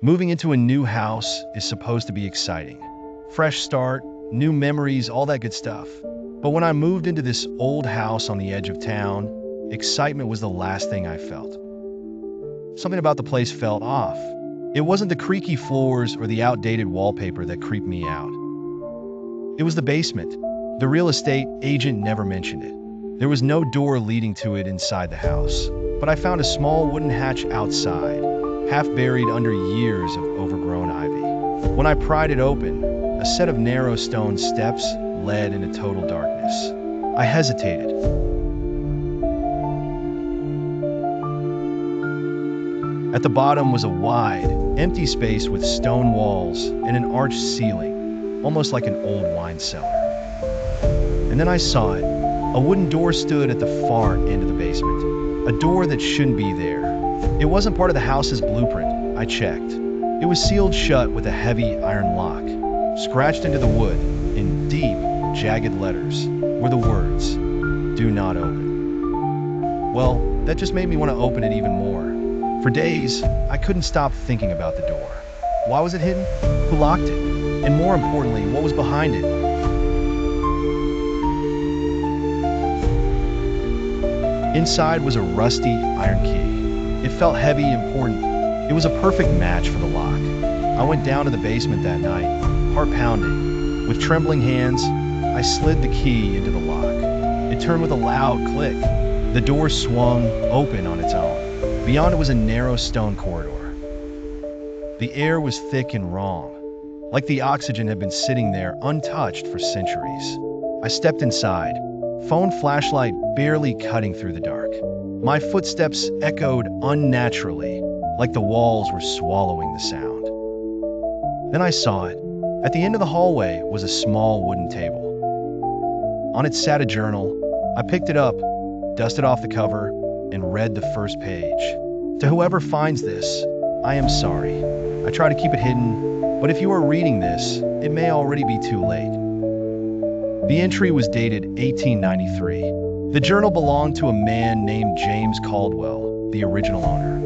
Moving into a new house is supposed to be exciting. Fresh start, new memories, all that good stuff. But when I moved into this old house on the edge of town, excitement was the last thing I felt. Something about the place felt off. It wasn't the creaky floors or the outdated wallpaper that creeped me out. It was the basement. The real estate agent never mentioned it. There was no door leading to it inside the house, but I found a small wooden hatch outside, half buried under years of overgrown ivy. When I pried it open, a set of narrow stone steps led into total darkness. I hesitated. At the bottom was a wide, empty space with stone walls and an arched ceiling, almost like an old wine cellar. And then I saw it. A wooden door stood at the far end of the basement, a door that shouldn't be there. It wasn't part of the house's blueprint. I checked. It was sealed shut with a heavy iron lock. Scratched into the wood, in deep, jagged letters, were the words, "Do not open." Well, that just made me want to open it even more. For days, I couldn't stop thinking about the door. Why was it hidden? Who locked it? And more importantly, what was behind it? Inside was a rusty iron key. It felt heavy, important. It was a perfect match for the lock. I went down to the basement that night, heart pounding. With trembling hands, I slid the key into the lock. It turned with a loud click. The door swung open on its own. Beyond it was a narrow stone corridor. The air was thick and wrong, like the oxygen had been sitting there untouched for centuries. I stepped inside, phone flashlight barely cutting through the dark. My footsteps echoed unnaturally, like the walls were swallowing the sound. Then I saw it. At the end of the hallway was a small wooden table. On it sat a journal. I picked it up, dusted off the cover, and read the first page. To whoever finds this, I am sorry. I try to keep it hidden, but if you are reading this, it may already be too late. The entry was dated 1893. The journal belonged to a man named James Caldwell, the original owner.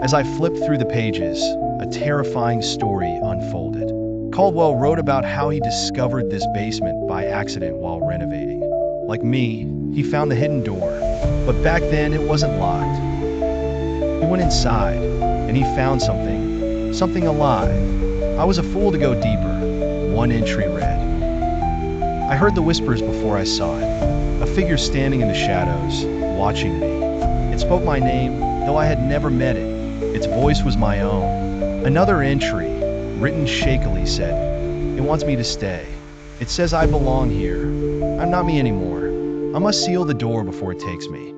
As I flipped through the pages, a terrifying story unfolded. Caldwell wrote about how he discovered this basement by accident while renovating. Like me, he found the hidden door, but back then it wasn't locked. He went inside, and he found something alive. I was a fool to go deeper. One entry read. I heard the whispers before I saw it. A figure standing in the shadows, watching me. It spoke my name, though I had never met it. Its voice was my own. Another entry, written shakily, said, "It wants me to stay. It says I belong here. I'm not me anymore. I must seal the door before it takes me."